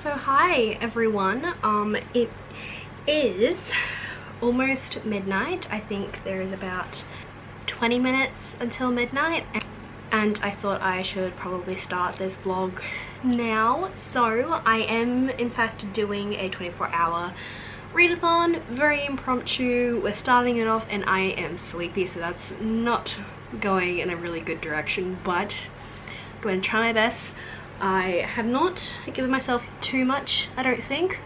So hi everyone, it is almost midnight. I think there is about 20 minutes until midnight and I thought I should probably start this vlog now. So I am in fact doing a 24-hour readathon, very impromptu. We're starting it off and I am sleepy, so that's not going in a really good direction, but I'm going to try my best. I have not given myself too much, I don't think,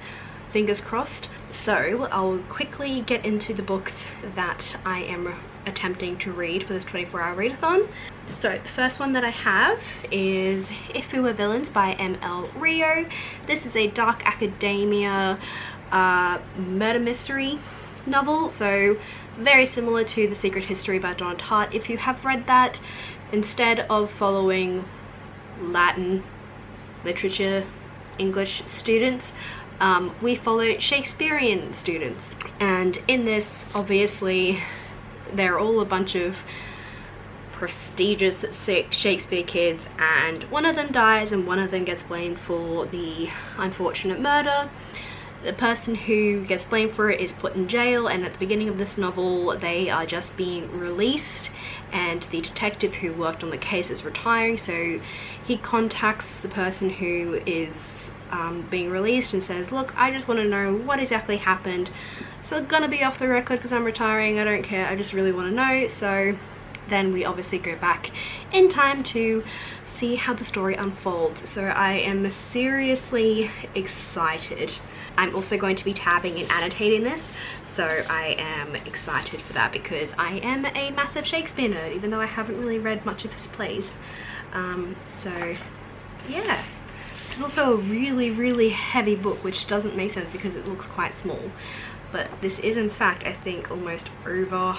fingers crossed. So I'll quickly get into the books that I am attempting to read for this 24-hour readathon. So the first one that I have is If We Were Villains by M.L. Rio. This is a dark academia murder mystery novel, so very similar to The Secret History by Donna Tartt. If you have read that, instead of following Latin literature English students, we follow Shakespearean students, and in this obviously they're all a bunch of prestigious Shakespeare kids, and one of them dies and one of them gets blamed for the unfortunate murder. The person who gets blamed for it is put in jail, and at the beginning of this novel they are just being released, and the detective who worked on the case is retiring, so he contacts the person who is being released and says, look, I just want to know what exactly happened. It's gonna be off the record because I'm retiring, I don't care, I just really want to know. So then we obviously go back in time to see how the story unfolds. So I am seriously excited. I'm also going to be tabbing and annotating this, so I am excited for that because I am a massive Shakespeare nerd, even though I haven't really read much of his plays. So yeah, this is also a really heavy book, which doesn't make sense because it looks quite small, but this is in fact I think almost over.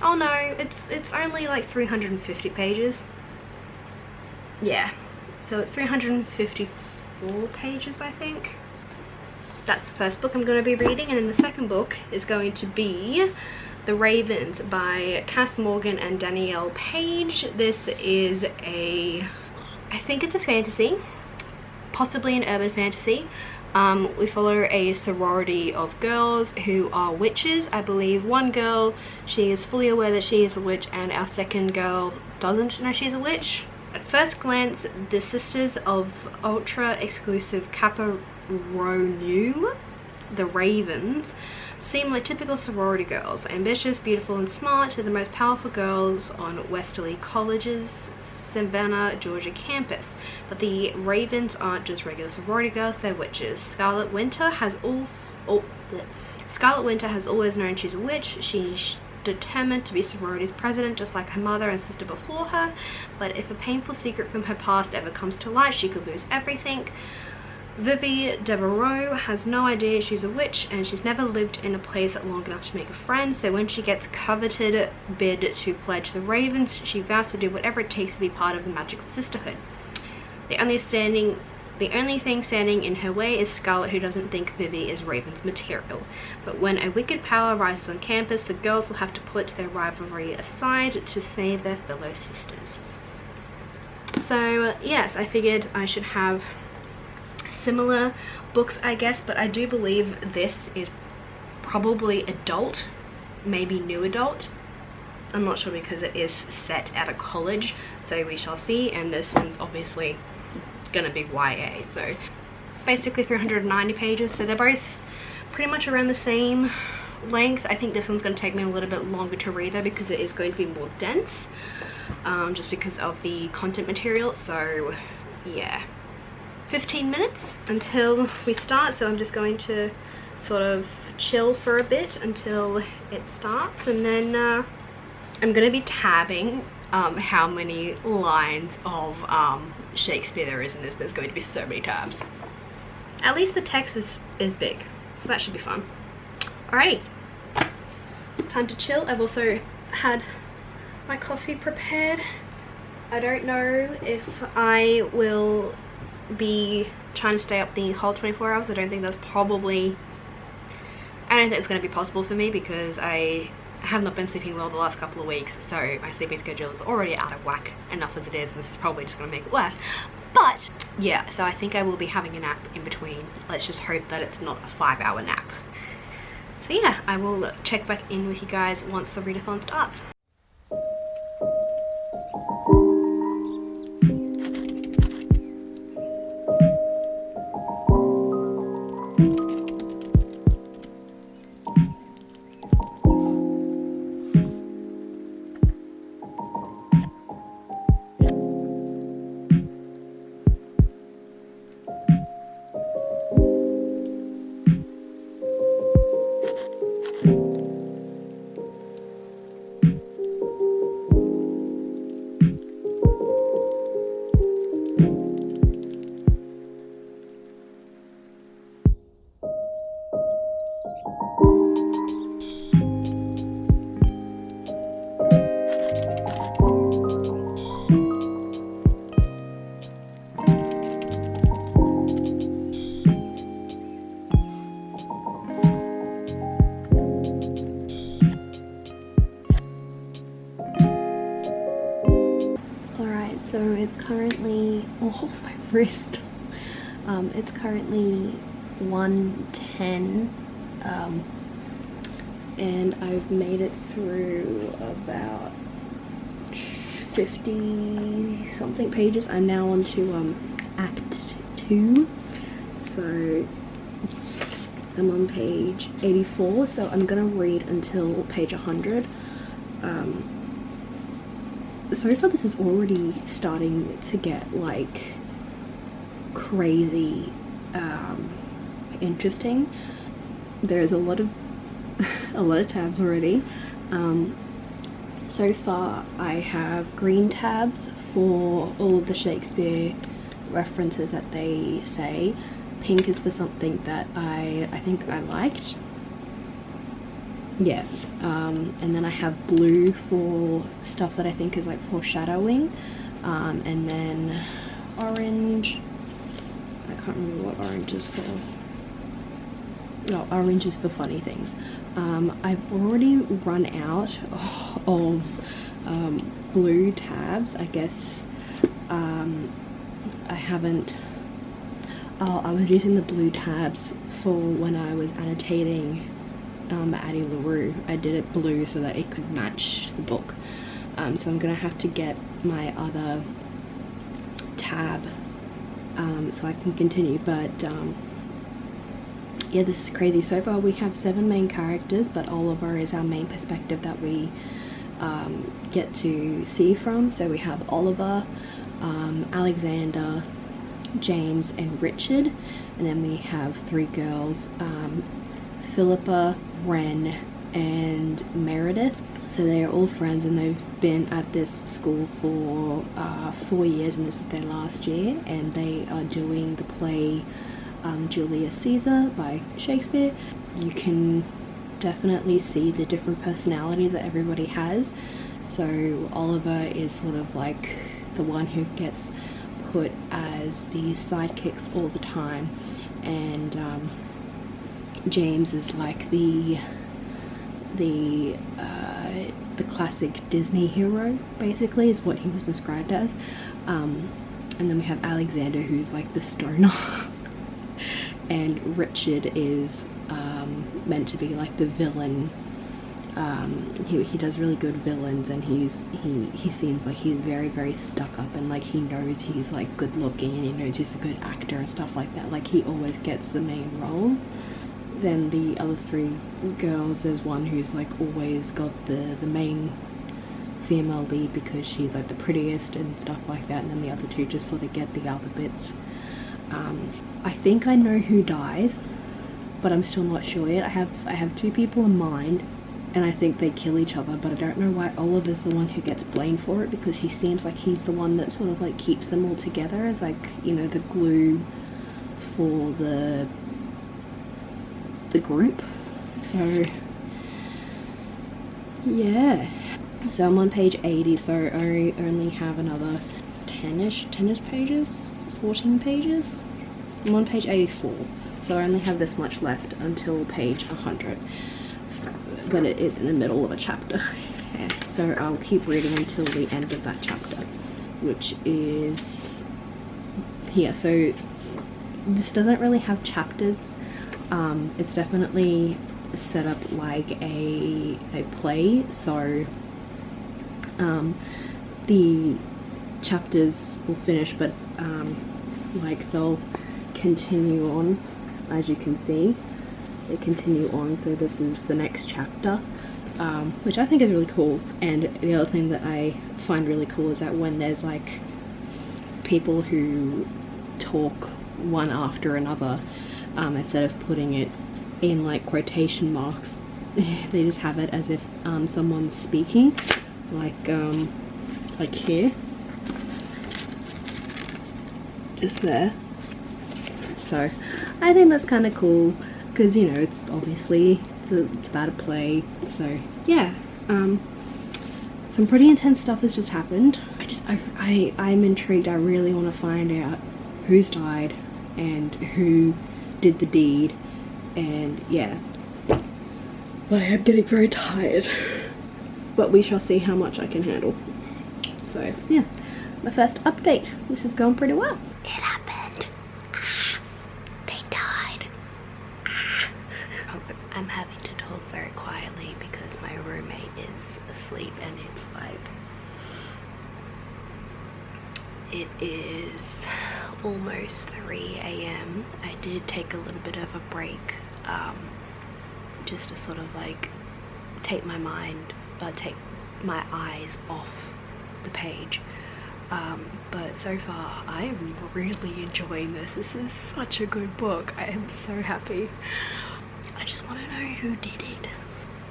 Oh no, it's only like 350 pages. Yeah, so it's 354 pages I think. That's the first book I'm going to be reading, and then the second book is going to be The Ravens by Cass Morgan and Danielle Page. This is I think it's a fantasy, possibly an urban fantasy. We follow a sorority of girls who are witches. I believe one girl, she is fully aware that she is a witch, and our second girl doesn't know she's a witch. At first glance, the sisters of ultra-exclusive Kappa Rho Nu, the Ravens, seem like typical sorority girls, ambitious, beautiful and smart. They're the most powerful girls on Westerly College's Savannah, Georgia campus. But the Ravens aren't just regular sorority girls, they're witches. Scarlet Winter has always known she's a witch. She's determined to be sorority's president, just like her mother and sister before her. But if a painful secret from her past ever comes to light, she could lose everything. Vivi Devereaux has no idea she's a witch, and she's never lived in a place long enough to make a friend, so when she gets coveted bid to pledge the Ravens, she vows to do whatever it takes to be part of the magical sisterhood. The only thing standing in her way is Scarlet, who doesn't think Vivi is Raven's material. But when a wicked power rises on campus, the girls will have to put their rivalry aside to save their fellow sisters. So yes, I figured I should have similar books, I guess, but I do believe this is probably adult, maybe new adult. I'm not sure because it is set at a college, so we shall see. And this one's obviously gonna be YA, so basically 390 pages, so they're both pretty much around the same length. I think this one's going to take me a little bit longer to read though, because it is going to be more dense, just because of the content material. So yeah, 15 minutes until we start, so I'm just going to sort of chill for a bit until it starts, and then I'm going to be tabbing how many lines of Shakespeare there is in this. There's going to be so many tabs. At least the text is big, so that should be fun. Alright, time to chill. I've also had my coffee prepared. I don't know if I will be trying to stay up the whole 24 hours. I don't think it's going to be possible for me because I I have not been sleeping well the last couple of weeks, so my sleeping schedule is already out of whack enough as it is, and this is probably just going to make it worse. But yeah, so I think I will be having a nap in between. Let's just hope that it's not a 5-hour nap. So yeah, I will check back in with you guys once the readathon starts. So it's currently, oh my wrist, it's currently 1:10, and I've made it through about 50 something pages. I'm now on to Act 2, so I'm on page 84, so I'm gonna read until page 100. So far this is already starting to get like crazy interesting. There's a lot of tabs already. So far I have green tabs for all of the Shakespeare references that they say. Pink is for something that I think I liked. Yeah, and then I have blue for stuff that I think is like foreshadowing, and then orange, I can't remember what orange is for. No, orange is for funny things. I've already run out of blue tabs, I guess. I haven't, I was using the blue tabs for when I was annotating Addie LaRue. I did it blue so that it could match the book, so I'm gonna have to get my other tab so I can continue. But yeah, this is crazy. So far we have 7 main characters, but Oliver is our main perspective that we get to see from. So we have Oliver, Alexander, James and Richard, and then we have 3 girls, Philippa, Wren and Meredith. So they are all friends, and they've been at this school for 4 years, and this is their last year, and they are doing the play Julius Caesar by Shakespeare. You can definitely see the different personalities that everybody has. So Oliver is sort of like the one who gets put as the sidekicks all the time, and James is like the classic Disney hero, basically, is what he was described as. And then we have Alexander, who's like the stoner, and Richard is meant to be like the villain. He does really good villains, and he seems like he's very, very stuck up, and like he knows he's like good looking, and he knows he's a good actor and stuff like that. Like he always gets the main roles. Then the other 3 girls, there's one who's like always got the main female lead because she's like the prettiest and stuff like that, and then the other 2 just sort of get the other bits. I think I know who dies, but I'm still not sure yet. I have 2 people in mind, and I think they kill each other, but I don't know why Oliver's the one who gets blamed for it, because he seems like he's the one that sort of like keeps them all together as like, you know, the glue for the group. So yeah, so I'm on page 80, so I only have another 10ish pages, 14 pages. I'm on page 84, so I only have this much left until page 100. but it is in the middle of a chapter. Yeah, so I'll keep reading until the end of that chapter, which is here. So this doesn't really have chapters. It's definitely set up like a play, so the chapters will finish, but like they'll continue on. As you can see, they continue on, so this is the next chapter, which I think is really cool. And the other thing that I find really cool is that when there's like people who talk one after another, instead of putting it in like quotation marks, they just have it as if someone's speaking, like here, just there. So I think that's kind of cool, because you know, it's obviously it's about a play. So yeah, some pretty intense stuff has just happened. I'm intrigued. I really want to find out who's died and who did the deed, and yeah, but I am getting very tired, but we shall see how much I can handle. So yeah, my first update. This is going pretty well. It happened. They died. I'm having to talk very quietly because my roommate is asleep, and it's like, it is almost 3 AM. I did take a little bit of a break, just to sort of like take my eyes off the page. But so far I'm really enjoying this. This is such a good book. I am so happy. I just want to know who did it.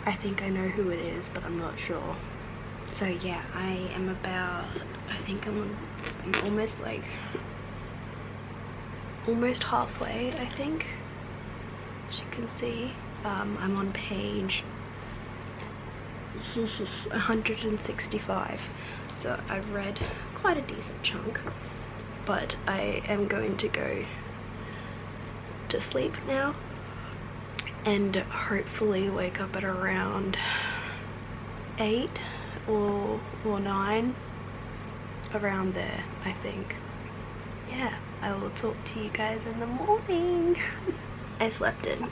I think I know who it is, but I'm not sure. So yeah, I am about, I think I'm almost like, almost halfway, I think. As you can see, I'm on page 165. So I've read quite a decent chunk, but I am going to go to sleep now and hopefully wake up at around 8 or 9, around there, I think. Yeah, I will talk to you guys in the morning. I slept in.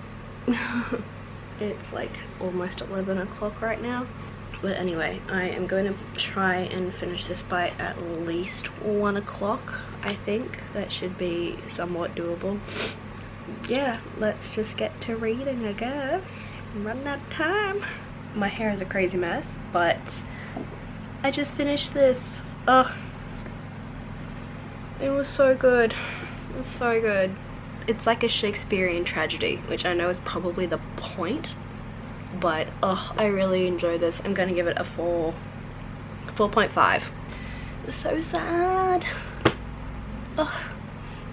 It's like almost 11 o'clock right now. But anyway, I am going to try and finish this by at least 1 o'clock, I think. That should be somewhat doable. Yeah, let's just get to reading, I guess. I'm running out of time. My hair is a crazy mess, but I just finished this. Ugh. It was so good. It was so good. It's like a Shakespearean tragedy, which I know is probably the point. But I really enjoyed this. I'm gonna give it a 4.5. It was so sad.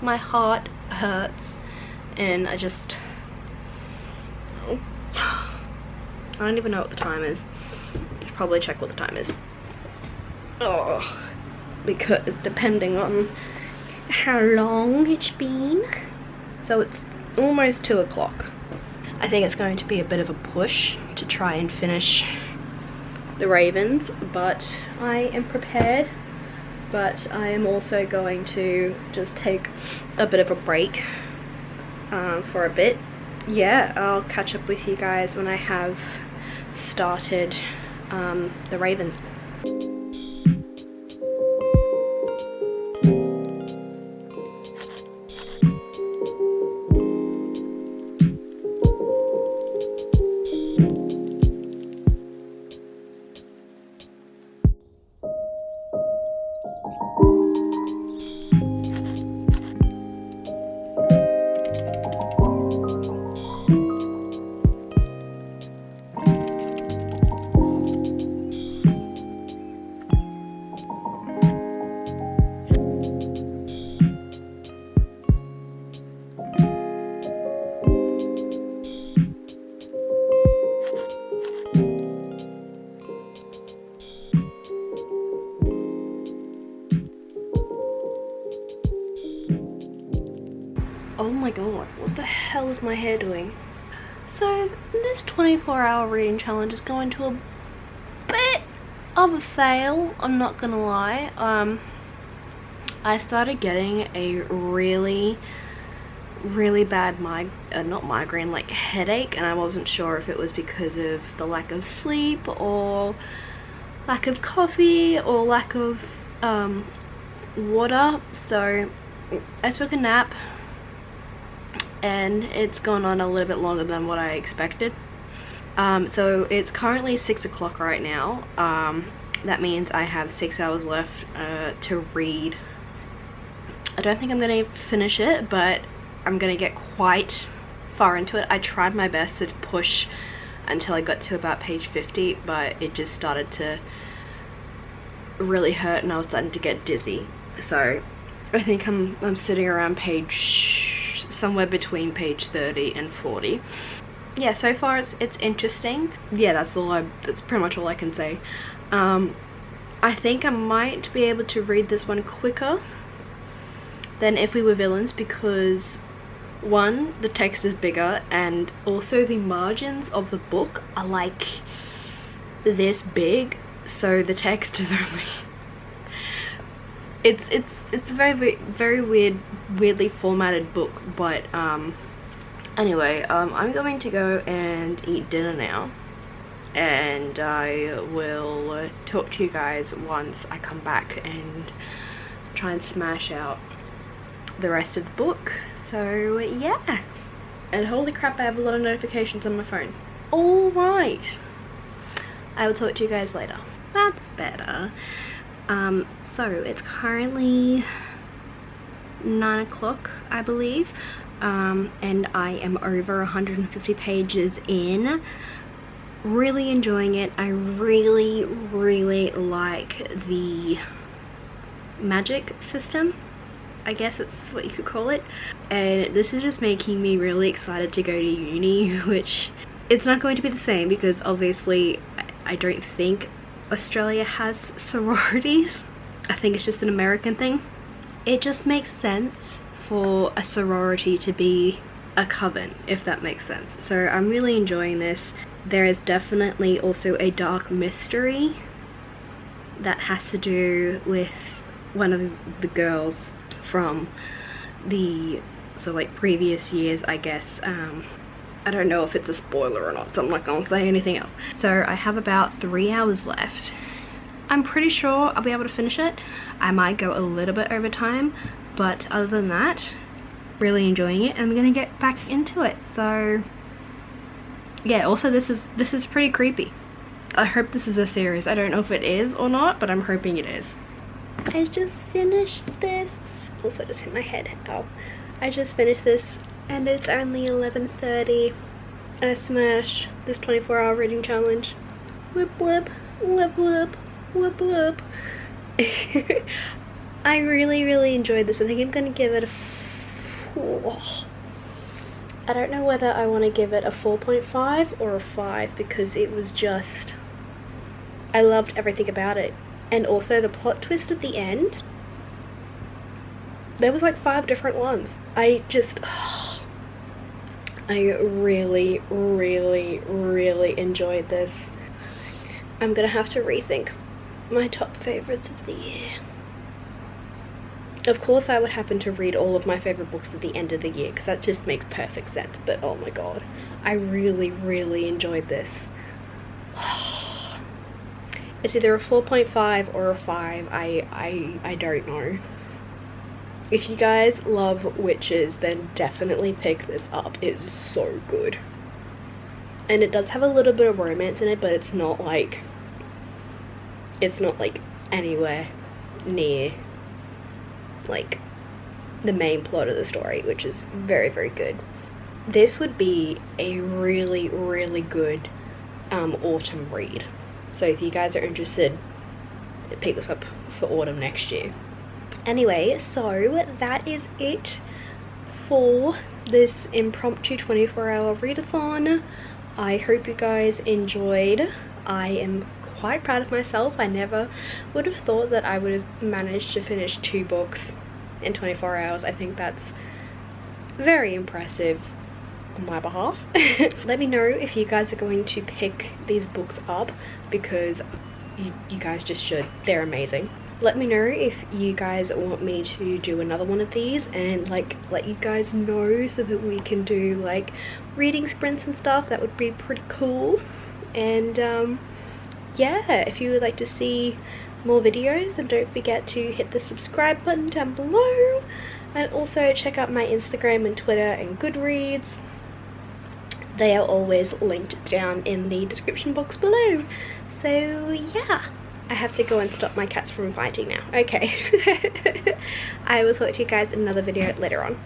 My heart hurts, and I just, I don't even know what the time is. I should probably check what the time is. Because depending on how long it's been, so it's almost 2 o'clock. I think it's going to be a bit of a push to try and finish the Ravens, but I am prepared. But I am also going to just take a bit of a break for a bit. Yeah, I'll catch up with you guys when I have started the Ravens. Oh my god, what the hell is my hair doing? So this 24-hour reading challenge is going to a bit of a fail, I'm not gonna lie. I started getting a really bad not migraine, like headache, and I wasn't sure if it was because of the lack of sleep or lack of coffee or lack of water. So I took a nap and it's gone on a little bit longer than what I expected. So it's currently 6 o'clock right now. That means I have 6 hours left to read. I don't think I'm gonna finish it, but I'm gonna get quite far into it. I tried my best to push until I got to about page 50, but it just started to really hurt and I was starting to get dizzy. So I think I'm sitting around somewhere between page 30 and 40. Yeah, so far it's interesting. Yeah, that's pretty much all I can say. I think I might be able to read this one quicker than If We Were Villains, because one, the text is bigger, and also the margins of the book are like this big, so the text is only it's a very weirdly formatted book. But anyway, I'm going to go and eat dinner now, and I will talk to you guys once I come back and try and smash out the rest of the book. So yeah, and holy crap, I have a lot of notifications on my phone. All right, I will talk to you guys later. That's better. So it's currently 9 o'clock, I believe, and I am over 150 pages in. Really enjoying it. I really like the magic system, I guess it's what you could call it, and this is just making me really excited to go to uni, which it's not going to be the same because obviously I don't think Australia has sororities. I think it's just an American thing. It just makes sense for a sorority to be a coven, if that makes sense. So I'm really enjoying this. There is definitely also a dark mystery that has to do with one of the girls from the previous years, I guess. I don't know if it's a spoiler or not, so I'm not gonna say anything else. So I have about 3 hours left. I'm pretty sure I'll be able to finish it. I might go a little bit over time, but other than that, really enjoying it, and I'm gonna get back into it. So yeah, also this is pretty creepy. I hope this is a series. I don't know if it is or not, but I'm hoping it is. I just finished this. Also just hit my head. Ow. I just finished this and it's only 11:30. I smashed this 24-hour reading challenge. Whoop whoop, whoop whoop, whoop whoop. I really enjoyed this. I think I'm gonna give it a 4. I don't know whether I want to give it a 4.5 or a 5 because it was just, I loved everything about it. And also the plot twist at the end, there was like 5 different ones. I really enjoyed this. I'm gonna have to rethink my top favorites of the year. Of course I would happen to read all of my favorite books at the end of the year because that just makes perfect sense, but oh my god, I really enjoyed this. It's either a 4.5 or a 5. I don't know. If you guys love witches, then definitely pick this up. It is so good. And it does have a little bit of romance in it, but it's not like anywhere near like the main plot of the story, which is very good. This would be a really good autumn read. So if you guys are interested, pick this up for autumn next year. Anyway, so that is it for this impromptu 24-hour readathon. I hope you guys enjoyed. I am quite proud of myself. I never would have thought that I would have managed to finish 2 books in 24 hours. I think that's very impressive. on my behalf. Let me know if you guys are going to pick these books up, because you guys just should. They're amazing. Let me know if you guys want me to do another one of these, and like let you guys know so that we can do like reading sprints and stuff. That would be pretty cool. And yeah, if you would like to see more videos, then don't forget to hit the subscribe button down below, and also check out my Instagram and Twitter and Goodreads. They are always linked down in the description box below. So yeah, I have to go and stop my cats from fighting now. Okay. I will talk to you guys in another video later on.